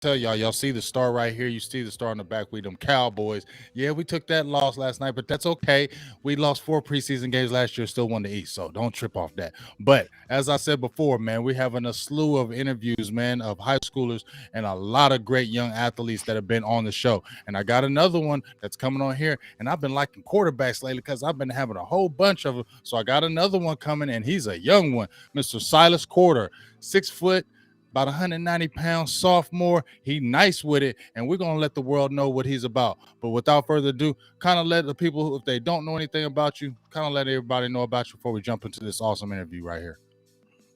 tell y'all see the star right here. You see the star on the back. We them Cowboys. Yeah, we took that loss last night, but that's okay. We lost 4 preseason games last year, still won the East, so don't trip off that. But as I said before, man, we're having a slew of interviews, man, of high schoolers and a lot of great young athletes that have been on the show. And I got another one that's coming on here, and I've been liking quarterbacks lately because I've been having a whole bunch of them. So I got another one coming, and he's a young one, Mr. Silas Quarter, 6 foot, about 190 pounds, sophomore. He nice with it, and we're gonna let the world know what he's about. But without further ado, kind of let the people, if they don't know anything about you, kind of let everybody know about you before we jump into this awesome interview right here.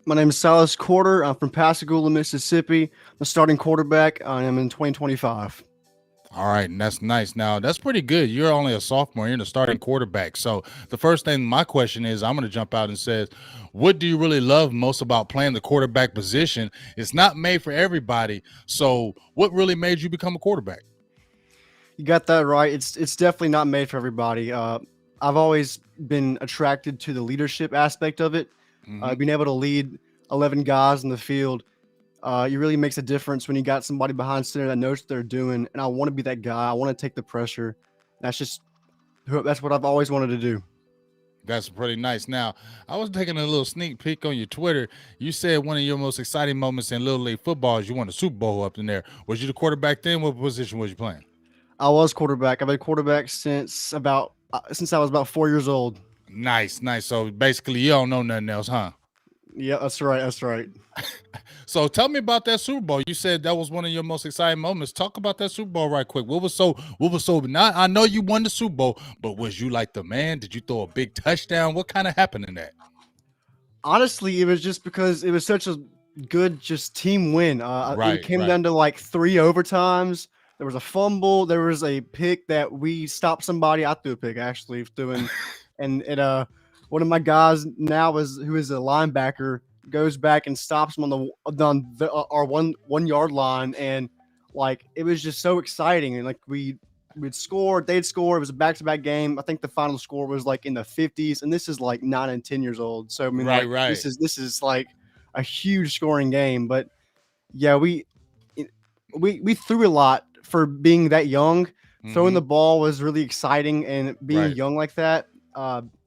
My name is Silas Quarter. I'm from Pascagoula, Mississippi. I'm a starting quarterback. I am in 2025. All right, and that's nice. Now that's pretty good. You're only a sophomore. You're the starting quarterback. So the first thing, my question is, I'm going to jump out and says, what do you really love most about playing the quarterback position? It's not made for everybody. So what really made you become a quarterback? You got that right. It's definitely not made for everybody. I've always been attracted to the leadership aspect of it. Hmm. Being able to lead 11 guys in the field, it really makes a difference when you got somebody behind center that knows what they're doing. And I want to be that guy. I want to take the pressure. That's what I've always wanted to do. That's pretty nice. Now, I was taking a little sneak peek on your Twitter. You said one of your most exciting moments in Little League football is you won the Super Bowl up in there. Was you the quarterback then? What position was you playing? I was quarterback. I've been quarterback since I was about 4 years old. Nice, nice. So basically, you don't know nothing else, huh? Yeah, that's right. That's right. So tell me about that Super Bowl. You said that was one of your most exciting moments. Talk about that Super Bowl right quick. What was so not I know you won the Super Bowl, but was you like the man? Did you throw a big touchdown? What kind of happened in that? Honestly, it was just because it was such a good just team win. It Right, came right. down to like three overtimes. There was a fumble. There was a pick that we stopped somebody. I threw a pick actually, and it one of my guys now is who is a linebacker goes back and stops him on our 1 yard line, and like it was just so exciting. And like we'd score, they'd score. It was a back to back game. I think the final score was like in the 50s, and this is like 9 and 10 years old. So I mean, Right, like right. this is like a huge scoring game. But yeah, we threw a lot for being that young. Throwing Mm-hmm. the ball was really exciting, and being Right. young like that,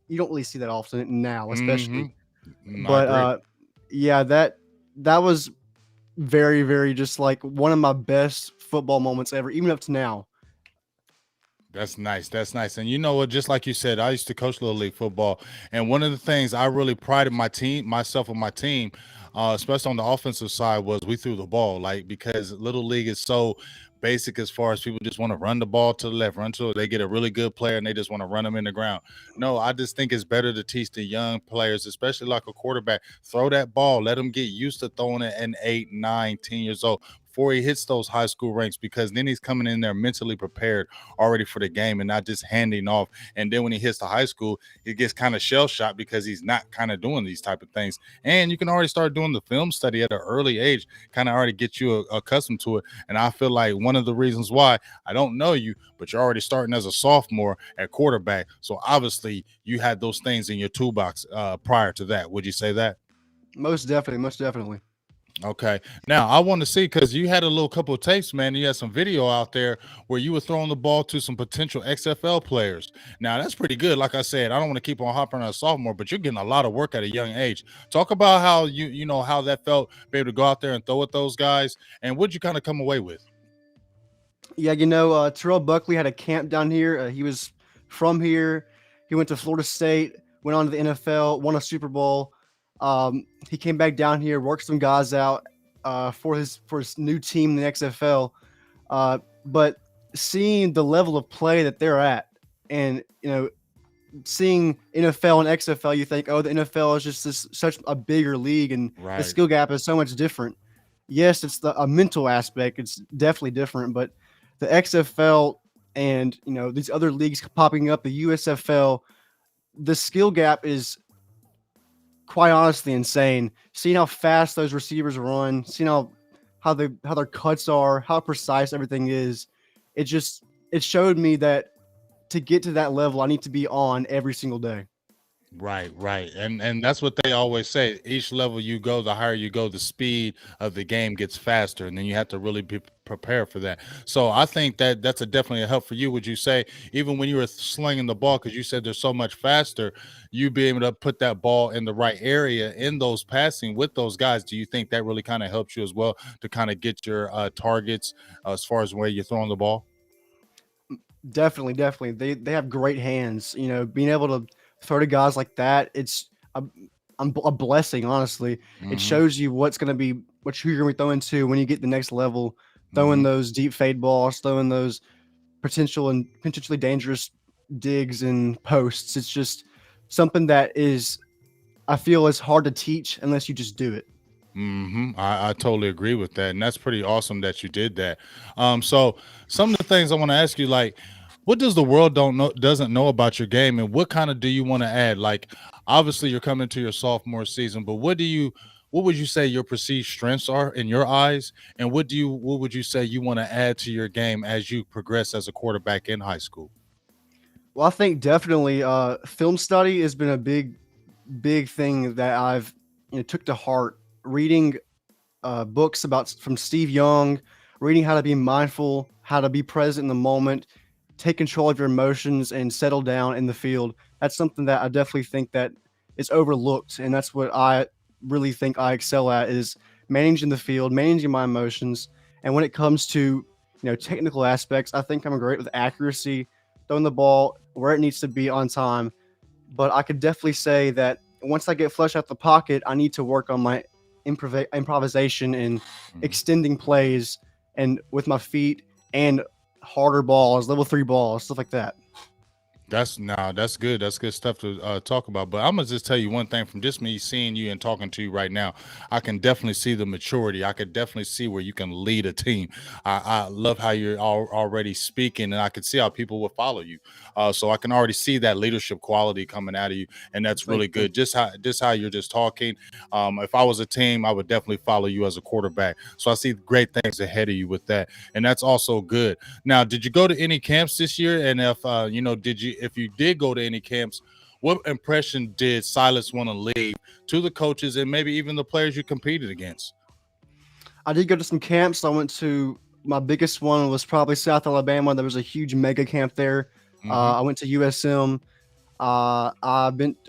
you don't really see that often now, especially. I But agree. yeah, that was very, very just like one of my best football moments ever, even up to now. That's nice. That's nice. And you know what? Just like you said, I used to coach little league football, and one of the things I really prided myself and my team, especially on the offensive side, was we threw the ball. Like because little league is so basic as far as people just want to run the ball to the left, run to it. They get a really good player and they just want to run them in the ground. No, I just think it's better to teach the young players, especially like a quarterback, throw that ball, let them get used to throwing it at 8, 9, 10 years old before he hits those high school ranks because then he's coming in there mentally prepared already for the game and not just handing off. And then when he hits the high school, he gets kind of shell shocked because he's not kind of doing these type of things. And you can already start doing the film study at an early age, kind of already get you accustomed to it. And I feel like one of the reasons why I don't know you, but you're already starting as a sophomore at quarterback. So obviously you had those things in your toolbox prior to that. Would you say that? Most definitely, most definitely. Okay. Now I want to see because you had a little couple of tapes, man. You had some video out there where you were throwing the ball to some potential XFL players. Now that's pretty good. Like I said, I don't want to keep on hopping on a sophomore, but you're getting a lot of work at a young age. Talk about how you know how that felt, be able to go out there and throw at those guys, and what'd you kind of come away with? Yeah, Terrell Buckley had a camp down here. He was from here. He went to Florida State, went on to the NFL, won a Super Bowl. He came back down here, worked some guys out for his new team in the XFL. But seeing the level of play that they're at, and seeing NFL and XFL, you think, oh, the NFL is just such a bigger league, and the Right. skill gap is so much different. Yes, it's a mental aspect. It's definitely different, but the XFL and these other leagues popping up, the USFL, the skill gap is quite honestly insane. Seeing how fast those receivers run, seeing how their cuts are, how precise everything is, it just it showed me that to get to that level, I need to be on every single day. Right, right. And that's what they always say. Each level you go, the higher you go, the speed of the game gets faster, and then you have to really be prepared for that. So I think that that's a definitely a help for you. Would you say even when you were slinging the ball, because you said they're so much faster, you be able to put that ball in the right area in those passing with those guys? Do you think that really kind of helps you as well to kind of get your targets as far as where you're throwing the ball? Definitely, definitely. They have great hands. You know, being able to throw to guys like that, it's a blessing. Honestly, it Mm-hmm. shows you what's going to be what you're going to be throwing to when you get the next level. Throwing Mm-hmm. those deep fade balls, throwing those potential and potentially dangerous digs and posts. It's just something that is I feel is hard to teach unless you just do it. I totally agree with that, and that's pretty awesome that you did that. So some of the things I want to ask you, like, what does the world don't know doesn't know about your game, and what kind of do you want to add? Like, obviously you're coming to your sophomore season, but what would you say your perceived strengths are in your eyes, and what would you say you want to add to your game as you progress as a quarterback in high school? Well, I think definitely film study has been a big thing that I've took to heart. Reading books about from Steve Young, reading how to be mindful, how to be present in the moment, take control of your emotions, and settle down in the field. That's something that I definitely think that is overlooked, and that's what I really think I excel at is managing the field, managing my emotions. And when it comes to technical aspects, I think I'm great with accuracy, throwing the ball where it needs to be on time. But I could definitely say that once I get flushed out the pocket, I need to work on my improvisation and Mhm. extending plays and with my feet and harder balls, level 3 balls, stuff like that. That's nah, that's good. That's good stuff to talk about. But I'm gonna just tell you one thing from just me seeing you and talking to you right now. I can definitely see the maturity. I could definitely see where you can lead a team. I love how you're already speaking, and I can see how people will follow you. So I can already see that leadership quality coming out of you, and that's Thank really you, thank good. you. Just how you're just talking. If I was a team, I would definitely follow you as a quarterback. So I see great things ahead of you with that, and that's also good. Now, did you go to any camps this year? And if if you did go to any camps, what impression did Silas want to leave to the coaches and maybe even the players you competed against? I did go to some camps. I went to my biggest one was probably South Alabama. There was a huge mega camp there. Mm-hmm. I went to USM. I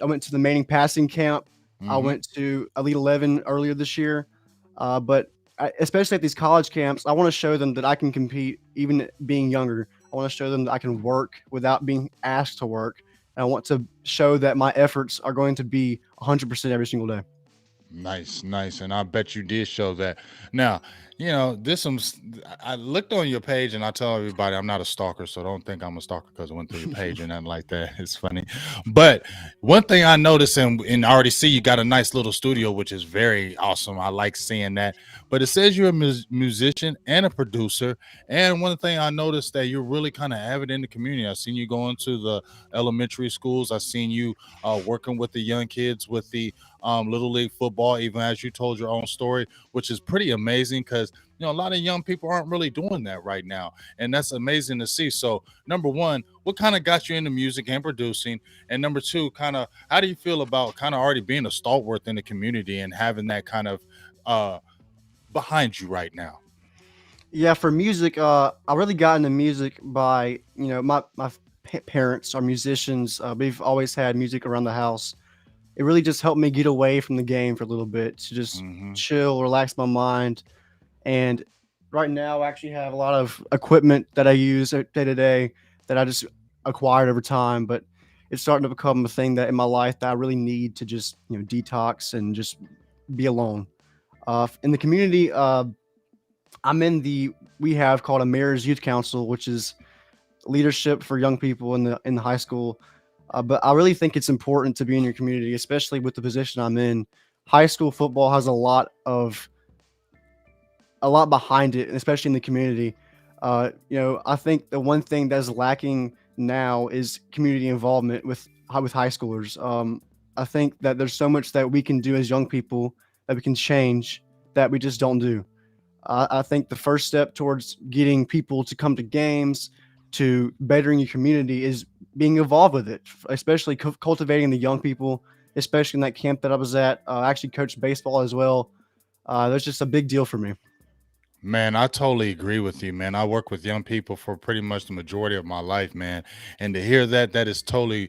went to the Manning passing camp. I Mm-hmm. went to Elite 11 earlier this year. Especially at these college camps, I want to show them that I can compete even being younger. I want to show them that I can work without being asked to work. And I want to show that my efforts are going to be 100% every single day. Nice, nice, and I bet you did show that. Now, this some. I looked on your page, and I tell everybody I'm not a stalker, so don't think I'm a stalker because I went through your page or nothing like that. It's funny, but one thing I noticed, and I already see you got a nice little studio, which is very awesome. I like seeing that. But it says you're a musician and a producer, and one thing I noticed that you're really kind of avid in the community. I've seen you going to the elementary schools. I've seen you working with the young kids with the little league football, even as you told your own story, which is pretty amazing because a lot of young people aren't really doing that right now, and that's amazing to see. So, number one, what kind of got you into music and producing, and number two, kind of how do you feel about kind of already being a stalwart in the community and having that kind of uh, behind you right now? Yeah, for music, I really got into music by my parents are musicians. We've always had music around the house. It really just helped me get away from the game for a little bit to just Hmm. chill, relax my mind. And right now, I actually have a lot of equipment that I use day to day that I just acquired over time. But it's starting to become a thing that in my life that I really need to just detox and just be alone. In the community, I'm in the we have called a mayor's youth council, which is leadership for young people in the high school. But I really think it's important to be in your community, especially with the position I'm in. High school football has a lot behind it, and especially in the community. I think the one thing that's lacking now is community involvement with high schoolers. I think that there's so much that we can do as young people that we can change that we just don't do. I think the first step towards getting people to come to games, to bettering your community, is being involved with it, especially cultivating the young people, especially in that camp that I was at. I actually coached baseball as well. That's just a big deal for me. Man, I totally agree with you, man. I work with young people for pretty much the majority of my life, man. And to hear that, that is totally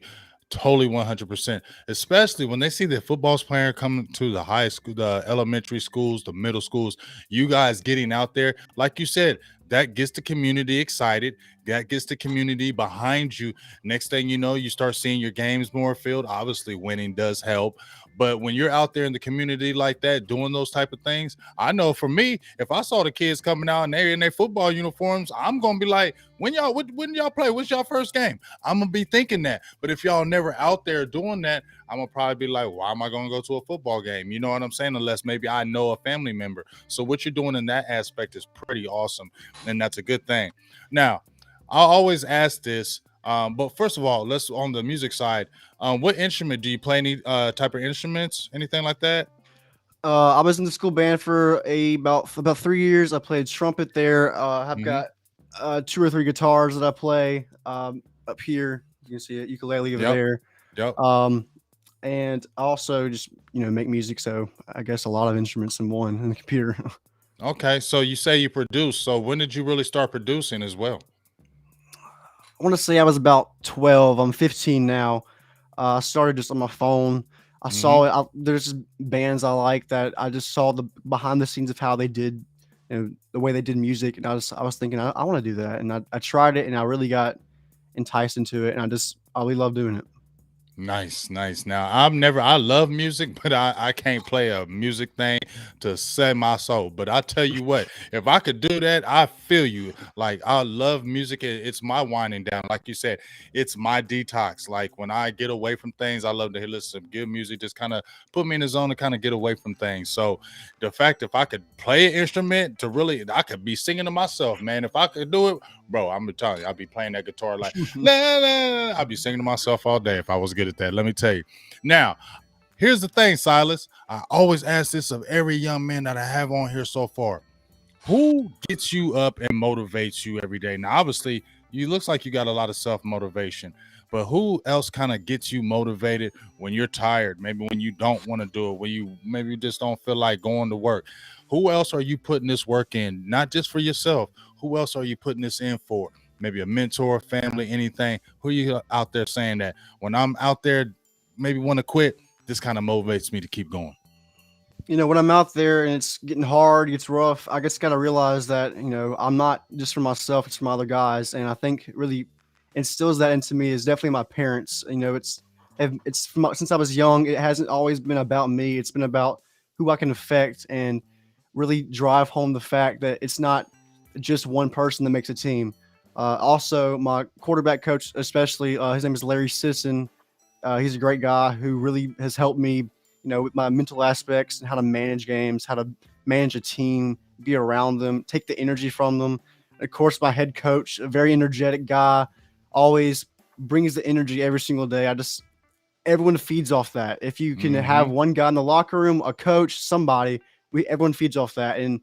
100%. Especially when they see the football's player coming to the high school, the elementary schools, the middle schools, you guys getting out there, like you said, that gets the community excited. That gets the community behind you. Next thing you know, you start seeing your games more field. Obviously, winning does help. But when you're out there in the community like that, doing those type of things, I know for me, if I saw the kids coming out and they're in their football uniforms, I'm gonna be like, when y'all play? What's y'all first game? I'm gonna be thinking that. But if y'all never out there doing that, I'm gonna probably be like, why am I gonna go to a football game? You know what I'm saying? Unless maybe I know a family member. So what you're doing in that aspect is pretty awesome, and that's a good thing. Now, I always ask this. But first of all, let's on the music side. What instrument do you play? Any type of instruments? Anything like that? I was in the school band for about 3 years. I played trumpet there. I've Mm-hmm. got two or three guitars that I play up here. You can see it, ukulele over Yep. there. Yep. Um, and I also just make music. So I guess a lot of instruments in one in the computer. Okay. So you say you produce. So when did you really start producing as well? I want to say I was about 12. I'm 15 now. I started just on my phone. I Mm-hmm. saw it. There's just bands I like that I just saw the behind the scenes of how they did, the way they did music, and I was thinking I want to do that, and I tried it, and I really got enticed into it, and I really love doing it. Nice, nice. Now I love music, but I can't play a music thing to save my soul. But I tell you what, if I could do that, I feel you. Like I love music. It's my winding down. Like you said, it's my detox. Like when I get away from things, I love to hear listen to good music, just kind of put me in the zone to kind of get away from things. So the fact if I could play an instrument to really I could be singing to myself, man. If I could do it, bro, I'm telling you, I'd be playing that guitar like la, la, la. I'd be singing to myself all day if I was good at that. Let me tell you. Now, here's the thing, Silas. I always ask this of every young man that I have on here so far. Who gets you up and motivates you every day? Now, obviously, you looks like you got a lot of self motivation, but who else kind of gets you motivated when you're tired? Maybe when you don't want to do it, when you maybe you just don't feel like going to work. Who else are you putting this work in? Not just for yourself. Who else are you putting this in for? Maybe a mentor, family, anything. Who are you out there saying that when I'm out there, maybe want to quit? This kind of motivates me to keep going. When I'm out there and it's getting hard, it's rough, I just got to realize that, I'm not just for myself, it's for my other guys. And I think really instills that into me is definitely my parents. Since I was young, it hasn't always been about me. It's been about who I can affect and really drive home the fact that it's not just one person that makes a team. Also, my quarterback coach, especially, his name is Larry Sisson. He's a great guy who really has helped me, with my mental aspects and how to manage games, how to manage a team, be around them, take the energy from them. Of course, my head coach, a very energetic guy, always brings the energy every single day. Everyone feeds off that. If you can have Mm-hmm. one guy in the locker room, a coach, somebody, everyone feeds off that. And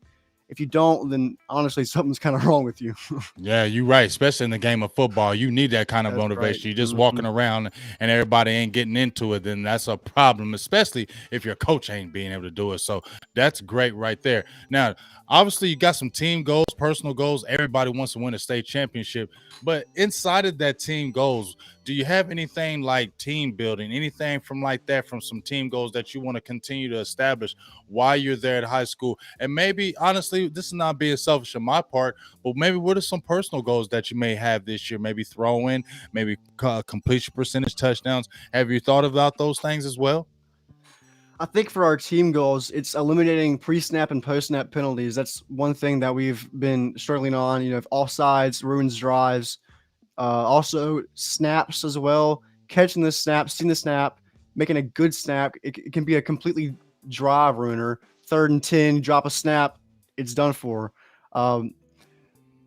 if you don't, then honestly, something's kind of wrong with you. Yeah, you're right. Especially in the game of football, you need that kind of That's right. motivation. You're just Hmm. walking around and everybody ain't getting into it, then that's a problem, especially if your coach ain't being able to do it. So that's great right there. Now, obviously, you got some team goals, personal goals. Everybody wants to win a state championship. But inside of that team goals, do you have anything like team building, anything from like that, from some team goals that you want to continue to establish while you're there at high school? And maybe, honestly, this is not being selfish on my part, but maybe what are some personal goals that you may have this year? Maybe throw in, maybe completion percentage, touchdowns. Have you thought about those things as well? I think for our team goals, it's eliminating pre-snap and post-snap penalties. That's one thing that we've been struggling on. If offsides ruins drives, also snaps as well. Catching the snap, seeing the snap, making a good snap. It can be a completely drive ruiner. 3rd and 10, drop a snap, it's done for. Um,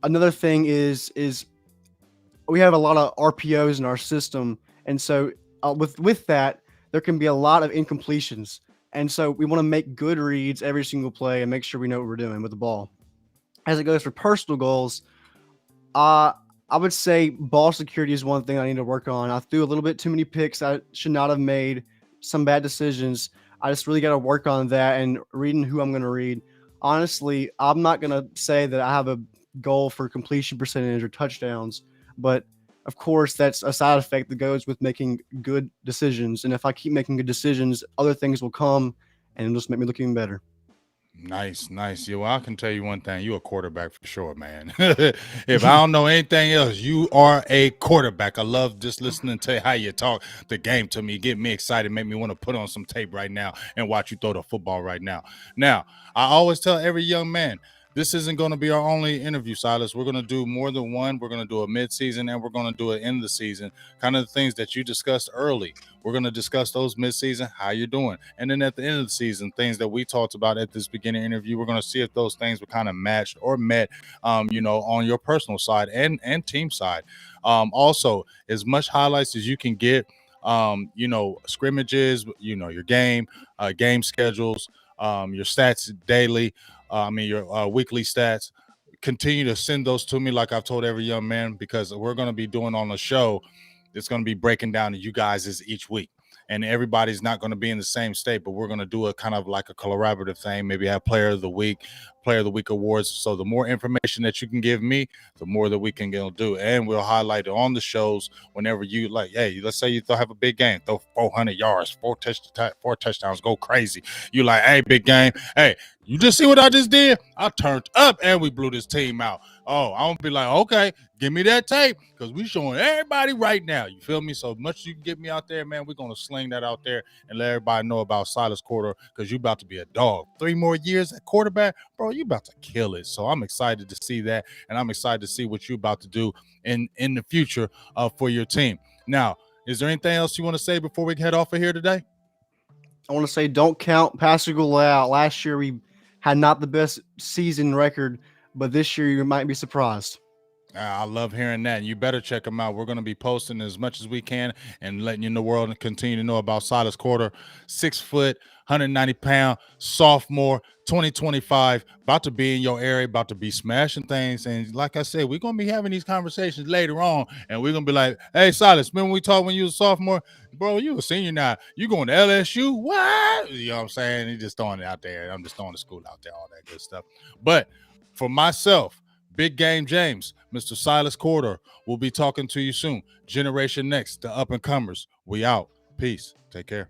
Another thing is we have a lot of RPOs in our system, and so with that, there can be a lot of incompletions. And so we want to make good reads every single play and make sure we know what we're doing with the ball. As it goes for personal goals, I would say ball security is one thing I need to work on. I threw a little bit too many picks I should not have made, some bad decisions. I just really got to work on that and reading who I'm going to read. Honestly, I'm not going to say that I have a goal for completion percentage or touchdowns, but of course, that's a side effect that goes with making good decisions. And if I keep making good decisions, other things will come and it'll just make me look even better. Nice, nice. Yeah, well, I can tell you one thing: you a quarterback for sure, man. If I don't know anything else, you are a quarterback. I love just listening to how you talk the game to me. Get me excited, make me want to put on some tape right now and watch you throw the football right now. Now, I always tell every young man, this isn't going to be our only interview, Silas. We're going to do more than one. We're going to do a mid-season and we're going to do it in the season. Kind of the things that you discussed early. We're going to discuss those mid-season, how you're doing. And then at the end of the season, things that we talked about at this beginning interview, we're going to see if those things were kind of matched or met, on your personal side and team side. Also, as much highlights as you can get, scrimmages, your game schedules, your stats daily, your weekly stats. Continue to send those to me, like I've told every young man, because we're going to be doing on the show. It's going to be breaking down to you guys each week. And everybody's not going to be in the same state, but we're going to do a kind of like a collaborative thing. Maybe have player of the week awards. So the more information that you can give me, the more that we can do. And we'll highlight it on the shows whenever you like. Hey, let's say you have a big game, throw 400 yards, four touchdowns, go crazy. You like, hey, big game. Hey, you just see what I just did? I turned up and we blew this team out. Oh, I'm gonna be like, okay, give me that tape because we showing everybody right now. You feel me? So much you can get me out there, man. We're gonna sling that out there and let everybody know about Silas Corder because you about to be a dog. 3 more years at quarterback, bro. You about to kill it. So I'm excited to see that, and I'm excited to see what you about to do in the future for your team. Now, is there anything else you want to say before we head off of here today? I want to say don't count Pascagoula out. Last year we had not the best season record, but this year you might be surprised. I love hearing that. You better check them out. We're going to be posting as much as we can and letting you in the world and continue to know about Silas Corder, 6 foot, 190-pound sophomore, 2025, about to be in your area, about to be smashing things. And like I said, we're going to be having these conversations later on, and we're going to be like, hey, Silas, remember we talked when you was a sophomore? Bro, you a senior now. You going to LSU? What? You know what I'm saying? He's just throwing it out there. I'm just throwing the school out there, all that good stuff. But for myself, Big Game James, Mr. Silas Corder will be talking to you soon. Generation Next, the up and comers. We out. Peace. Take care.